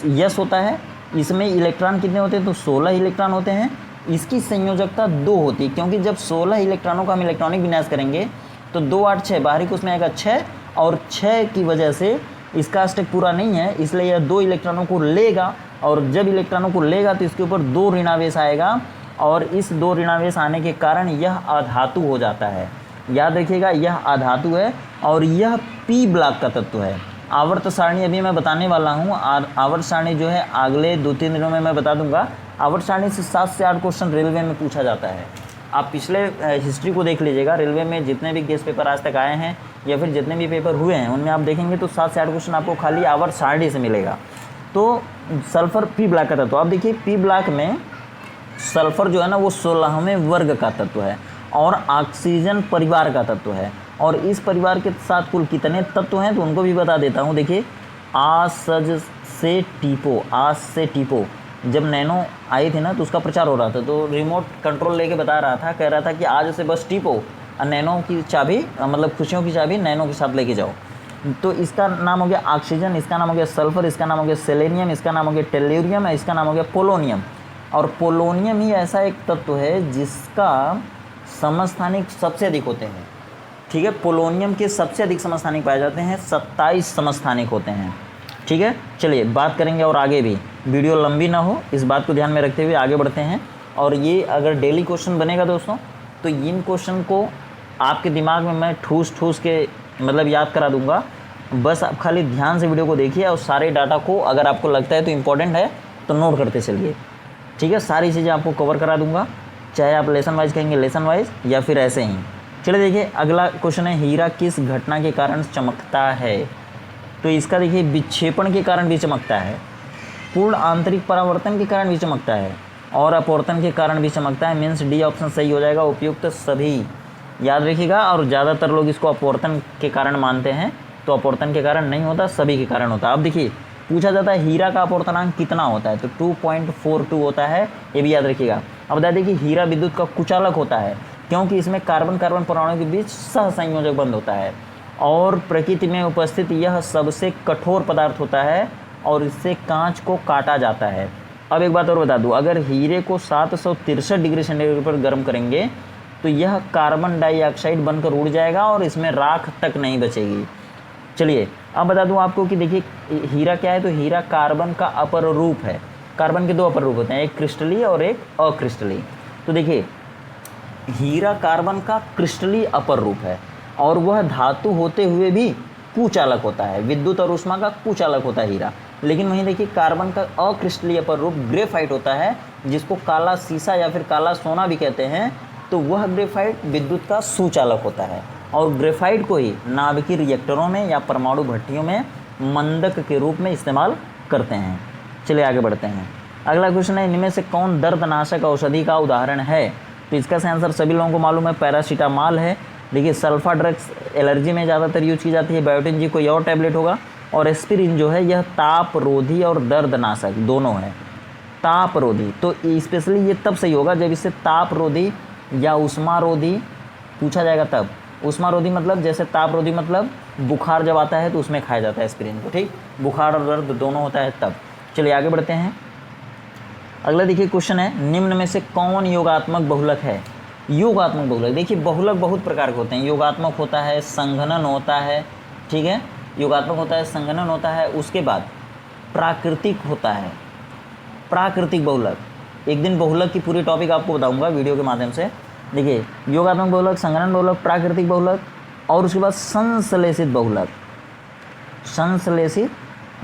यस होता है। इसमें इलेक्ट्रॉन कितने होते हैं? तो 16 इलेक्ट्रॉन होते हैं। इसकी संयोजकता 2 होती है क्योंकि जब 16 इलेक्ट्रॉनों का हम इलेक्ट्रॉनिक विन्यास करेंगे तो 2 8 6 बाहरी कोश में आएगा 6 और 6 की वजह से इसका अष्टक पूरा नहीं है, इसलिए यह 2 इलेक्ट्रॉनों को लेगा और जब इलेक्ट्रॉनों को लेगा तो इसके ऊपर 2 ऋणावेश आएगा और इस 2 ऋणावेश आने के कारण यह अधातु हो जाता है। याद रखिएगा यह अधातु है और यह पी ब्लॉक का तत्व है। आवर्त सारणी अभी मैं बताने वाला हूँ, आवर्त सारणी जो है अगले 2-3 दिनों में मैं बता दूंगा। आवर्त सारणी से 7 से 8 क्वेश्चन रेलवे में पूछा जाता है। आप पिछले हिस्ट्री को देख लीजिएगा, रेलवे में जितने भी गेस्ट पेपर आज तक आए हैं या फिर जितने भी पेपर हुए हैं उनमें आप देखेंगे तो 7 से 8 क्वेश्चन आपको खाली आवर्त सारणी से मिलेगा। तो सल्फ़र पी ब्लॉक का तत्व, आप देखिए पी ब्लॉक में सल्फ़र जो है ना वो 16वें वर्ग का तत्व है और ऑक्सीजन परिवार का तत्व है। और इस परिवार के साथ कुल कितने तत्व हैं तो उनको भी बता देता हूँ। देखिए आज से टीपो जब नैनो आई थी ना तो उसका प्रचार हो रहा था तो रिमोट कंट्रोल लेके बता रहा था, कह रहा था कि आज से बस टीपो और नैनो की चाबी मतलब खुशियों की चाबी नैनो के साथ लेके जाओ। तो इसका नाम हो गया ऑक्सीजन, इसका नाम हो गया सल्फ़र, इसका नाम हो गया सेलेनियम, इसका नाम हो गया टेल्यूरियम, इसका नाम हो गया पोलोनियम। और पोलोनियम ही ऐसा एक तत्व है जिसका समस्थानिक सबसे अधिक होते हैं। ठीक है, पोलोनियम के सबसे अधिक समस्थानिक पाए जाते हैं, 27 समस्थानिक होते हैं। ठीक है, चलिए बात करेंगे और आगे भी वीडियो लंबी ना हो इस बात को ध्यान में रखते हुए आगे बढ़ते हैं। और ये अगर डेली क्वेश्चन बनेगा दोस्तों तो इन क्वेश्चन को आपके दिमाग में मैं ठूस के मतलब याद करा दूंगा। बस आप खाली ध्यान से वीडियो को देखिए और सारे डाटा को अगर आपको लगता है तो इम्पोर्टेंट है तो नोट करते चलिए। ठीक है, सारी चीज़ें आपको कवर करा दूंगा, चाहे आप लेसन वाइज कहेंगे लेसन वाइज या फिर ऐसे ही। चलिए देखिए अगला क्वेश्चन है, हीरा किस घटना के कारण चमकता है? तो इसका देखिए विक्षेपण के कारण भी चमकता है, पूर्ण आंतरिक परावर्तन के कारण भी चमकता है और अपवर्तन के कारण भी चमकता है। मीन्स डी ऑप्शन सही हो जाएगा, उपयुक्त सभी। याद रखिएगा, और ज़्यादातर लोग इसको अपवर्तन के कारण मानते हैं तो अपवर्तन के कारण नहीं होता, सभी के कारण होता है। अब देखिए पूछा जाता है हीरा का अपवर्तनांक कितना होता है तो 2.42 होता है, ये भी याद रखिएगा। अब बता दें कि हीरा विद्युत का कुचालक होता है क्योंकि इसमें कार्बन कार्बन परमाणु के बीच सहसंयोजक बंध होता है और प्रकृति में उपस्थित यह सबसे कठोर पदार्थ होता है और इससे कांच को काटा जाता है। अब एक बात और बता दूं, अगर हीरे को 763 डिग्री सेंटीग्रेड पर गर्म करेंगे तो यह कार्बन डाइऑक्साइड बनकर उड़ जाएगा और इसमें राख तक नहीं बचेगी। चलिए अब बता दूं आपको कि देखिए हीरा क्या है, तो हीरा कार्बन का अपर रूप है। कार्बन के 2 अपर रूप होते हैं, एक क्रिस्टलीय और एक अक्रिस्टलीय। तो देखिए हीरा कार्बन का क्रिस्टलीय अपर रूप है और वह धातु होते हुए भी कुचालक होता है, विद्युत और ऊष्मा का कुचालक होता है हीरा। लेकिन वहीं देखिए कार्बन का अक्रिस्टलीय अपर रूप ग्रेफाइट होता है जिसको काला शीशा या फिर काला सोना भी कहते हैं। तो वह ग्रेफाइट विद्युत का सुचालक होता है और ग्रेफाइट को ही नाभिकीय रिएक्टरों में या परमाणु भट्टियों में मंदक के रूप में इस्तेमाल करते हैं। चलिए आगे बढ़ते हैं। अगला क्वेश्चन है, इनमें से कौन दर्दनाशक औषधि का उदाहरण है? तो इसका आंसर सभी लोगों को मालूम है, पैरासीटामॉल है। देखिए सल्फा ड्रग्स एलर्जी में ज़्यादातर यूज की जाती है, बायोटिन जी कोई और टैबलेट होगा और एस्पिरिन जो है यह ताप रोधी और दर्दनाशक दोनों है। तापरोधी। तो स्पेशली ये तब सही होगा जब इससे तापरोधी या उष्मारोधी पूछा जाएगा तब। उष्मारोधी मतलब जैसे तापरोधी मतलब बुखार जब आता है तो उसमें खाया जाता है एस्पिरिन को, ठीक, बुखार और दर्द दोनों होता है तब। चलिए आगे बढ़ते हैं। अगला देखिए क्वेश्चन है, निम्न में से कौन योगात्मक बहुलक है? योगात्मक बहुलक, देखिए बहुलक बहुत प्रकार के होते हैं। योगात्मक होता है, संघनन होता है, ठीक है, योगात्मक होता है, संघनन होता है, उसके बाद प्राकृतिक होता है, प्राकृतिक बहुलक। एक दिन बहुलक की पूरी टॉपिक आपको बताऊंगा वीडियो के माध्यम से। देखिए योगात्मक बहुलक, संघनन बहुलक, प्राकृतिक बहुलक और उसके बाद संश्लेषित बहुलक, संश्लेषित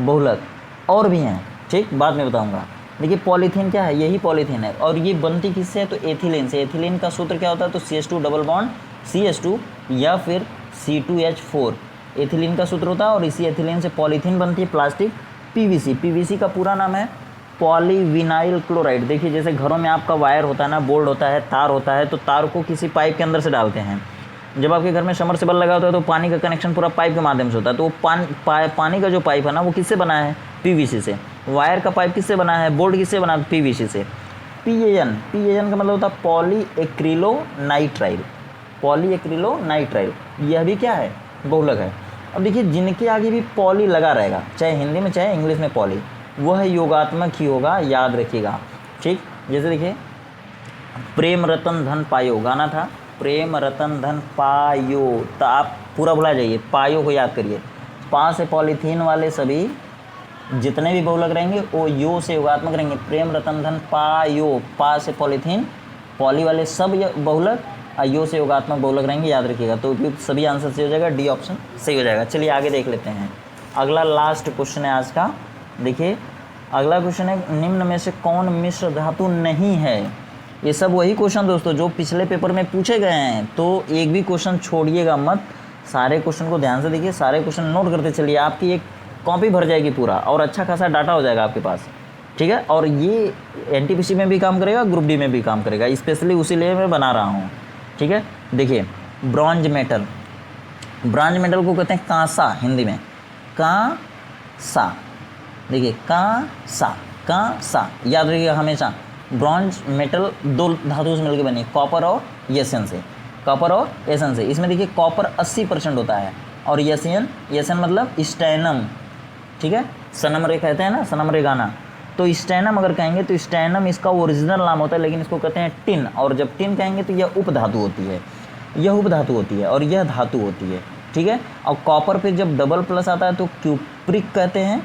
बहुलक और भी हैं, ठीक, बाद में बताऊंगा। देखिए पॉलीथीन क्या है? यही पॉलीथीन है और ये बनती किससे है? तो एथिलीन से। एथिलीन का सूत्र क्या होता है? तो CH2 डबल बॉन्ड CH2 या फिर C2H4 एथिलीन का सूत्र होता है और इसी एथिलीन से पॉलीथीन बनती है, प्लास्टिक। PVC, PVC का पूरा नाम है पॉलीविनाइल क्लोराइड। देखिए जैसे घरों में आपका वायर होता है ना, बोर्ड होता है, तार होता है, तो तार को किसी पाइप के अंदर से डालते हैं। जब आपके घर में समरसेबल लगा होता है तो पानी का कनेक्शन पूरा पाइप के माध्यम से होता है। तो वो पानी का जो पाइप है ना वो किससे बना है? PVC से। वायर का पाइप किससे बना है? बोर्ड किससे बना है? PVC से। PAN का मतलब होता है पॉलीएक्रिलोनाइट्राइल, पॉलीएक्रिलोनाइट्राइल। यह भी क्या है? बहुलक है। अब देखिए जिनके आगे भी पॉली लगा रहेगा, चाहे हिंदी में चाहे इंग्लिश में पॉली, वह योगात्मक ही होगा, याद रखिएगा, ठीक। जैसे देखिए प्रेम रतन धन पायो गाना था, प्रेम रतन धन पायो, तो आप पूरा भुला जाइए, पायो को याद करिए। पा से पॉलीथीन वाले सभी जितने भी बहुलक रहेंगे वो यो से योगात्मक रहेंगे। प्रेम रतन धन पायो, पा से पॉलीथीन, पॉली वाले सब बहुलक, यो से योगात्मक बहुलक रहेंगे, याद रखिएगा। तो सभी आंसर सही हो जाएगा, डी ऑप्शन सही हो जाएगा। चलिए आगे देख लेते हैं। अगला लास्ट क्वेश्चन है आज का। देखिए अगला क्वेश्चन है, निम्न में से कौन मिश्र धातु नहीं है? ये सब वही क्वेश्चन दोस्तों जो पिछले पेपर में पूछे गए हैं, तो एक भी क्वेश्चन छोड़िएगा मत, सारे क्वेश्चन को ध्यान से देखिए, सारे क्वेश्चन नोट करते चलिए। आपकी एक कॉपी भर जाएगी पूरा और अच्छा खासा डाटा हो जाएगा आपके पास, ठीक है। और ये NTPC में भी काम करेगा, ग्रुप डी में भी काम करेगा, स्पेशली उसी लिए मैं बना रहा हूँ, ठीक है। देखिए ब्रॉन्ज मेटल, ब्रॉन्ज मेटल को कहते हैं कांसा, हिंदी में कांसा। देखिए कांसा, कांसा याद रखिएगा हमेशा। ब्रॉन्ज मेटल दो धातु से मिलकर बनी, कॉपर और यसन से, कॉपर और यसन से। इसमें देखिए कॉपर 80% होता है और यसन, यसन मतलब स्टैनम, ठीक है, सनम रे कहते हैं ना, सनम रे गाना, तो स्टैनम अगर कहेंगे तो स्टैनम इसका ओरिजिनल नाम होता है, लेकिन इसको कहते हैं टिन। और जब टिन कहेंगे तो यह उपधातु होती है, यह उपधातु होती है और यह धातु होती है, ठीक है। और कॉपर पे जब डबल प्लस आता है तो क्यूप्रिक कहते हैं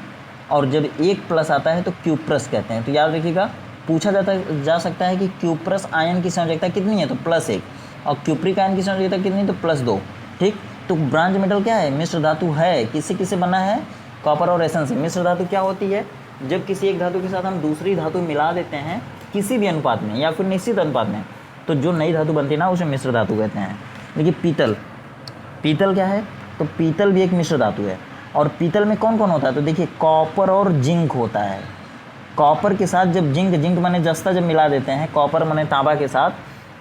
और जब एक प्लस आता है तो क्यूप्रस कहते हैं। तो याद रखिएगा, पूछा जा सकता है कि क्यूप्रस आयन की संयोजकता कितनी है? तो +1, और क्यूप्रिक आयन की संयोजकता कितनी? तो +2, ठीक। तो ब्रॉन्ज मेटल क्या है? मिश्र धातु है। किससे किससे बना है? कॉपर और एसन से। मिश्र धातु क्या होती है? जब किसी एक धातु के साथ हम दूसरी धातु मिला देते हैं किसी भी अनुपात में या फिर निश्चित अनुपात में, तो जो नई धातु बनती है ना उसे मिश्र धातु कहते हैं। देखिए पीतल, पीतल क्या है? तो पीतल भी एक मिश्र धातु है। और पीतल में कौन कौन होता है? तो देखिए कॉपर और जिंक होता है। कॉपर के साथ जब जिंक माने जस्ता जब मिला देते हैं, कॉपर माने तांबा के साथ,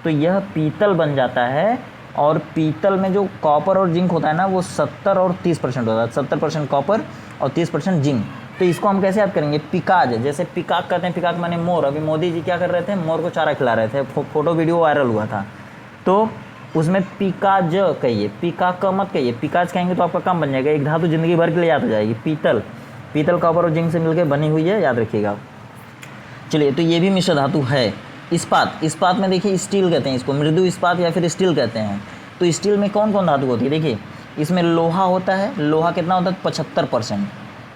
तो यह पीतल बन जाता है। और पीतल में जो कॉपर और जिंक होता है ना वो 70 और 30% होता है, 70% कॉपर और 30% जिंक। तो इसको हम कैसे याद करेंगे? पिकाज, जैसे पिकाक कहते हैं, पिकाक माने मोर। अभी मोदी जी क्या कर रहे थे? मोर को चारा खिला रहे थे, फोटो वीडियो वायरल हुआ था। तो उसमें पिकाज कहिए, पिकाक मत कहिए। पिकाज कहेंगे तो आपका काम बन जाएगा, एक धातु जिंदगी भर के लिए याद हो जाएगी। पीतल, पीतल कॉपर और जिंक से मिलकर बनी हुई है, याद रखिएगा। चलिए तो ये भी मिश्र धातु है। इस्पात, इस्पात में देखिए स्टील कहते हैं इसको, मृदु इस्पात या फिर स्टील कहते हैं। तो स्टील में कौन कौन धातु होती है? देखिए इसमें लोहा होता है, लोहा कितना होता है? 75%,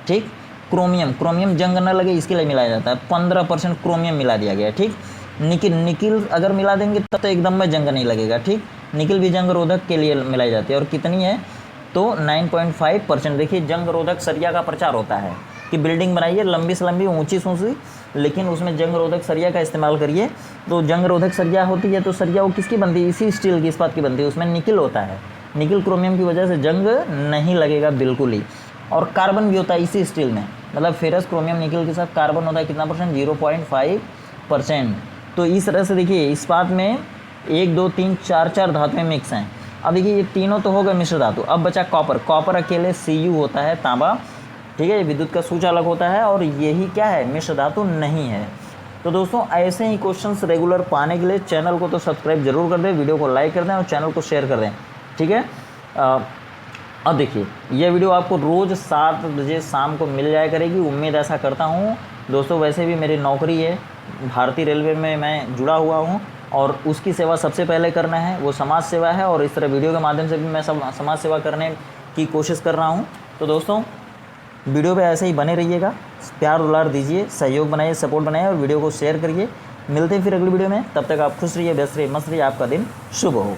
ठीक। क्रोमियम, क्रोमियम जंग न लगे इसके लिए मिलाया जाता है, 15% क्रोमियम मिला दिया गया, ठीक। निकिल, निकिल अगर मिला देंगे तब तो एकदम में जंग नहीं लगेगा, ठीक। निकिल भी जंग रोधक के लिए मिलाई जाती है और कितनी है? तो 9.5%। देखिए जंग रोधक सरिया का प्रचार होता है कि बिल्डिंग बनाइए लंबी से लंबी, ऊंची से ऊंची, लेकिन उसमें जंग रोधक सरिया का इस्तेमाल करिए। तो जंग रोधक सरिया होती है तो सरिया वो किसकी बनती है? इसी स्टील की, इस्पात की बनती है। उसमें निकिल होता है, निकिल क्रोमियम की वजह से जंग नहीं लगेगा बिल्कुल ही। और कार्बन भी होता है इसी स्टील में, मतलब फेरस क्रोमियम निकिल के साथ कार्बन होता है कितना %? 0.5%। तो इस तरह से देखिए इस्पात में 1 2 3 4 धातुएं मिक्स हैं। अब देखिए ये तीनों तो हो गए मिश्र धातु। अब बचा कॉपर, कॉपर अकेले Cu होता है, तांबा, ठीक है, विद्युत का सूचालक होता है और यही क्या है? मिश्र धातु नहीं है। तो दोस्तों ऐसे ही क्वेश्चंस रेगुलर पाने के लिए चैनल को तो सब्सक्राइब जरूर कर दें, वीडियो को लाइक कर दें और चैनल को शेयर कर दें, ठीक है। अब देखिए ये वीडियो आपको रोज़ 7 बजे शाम को मिल जाया करेगी, उम्मीद ऐसा करता हूँ दोस्तों। वैसे भी मेरी नौकरी है, भारतीय रेलवे में मैं जुड़ा हुआ हूँ और उसकी सेवा सबसे पहले करना है, वो समाज सेवा है। और इस तरह वीडियो के माध्यम से भी मैं समाज सेवा करने की कोशिश कर रहा हूँ। तो दोस्तों वीडियो पे ऐसे ही बने रहिएगा, प्यार दुलार दीजिए, सहयोग बनाइए, सपोर्ट बनाइए और वीडियो को शेयर करिए। मिलते हैं फिर अगली वीडियो में, तब तक आप खुश रहिए, व्यस्त रहिए, मस्त रहिए, आपका दिन शुभ हो।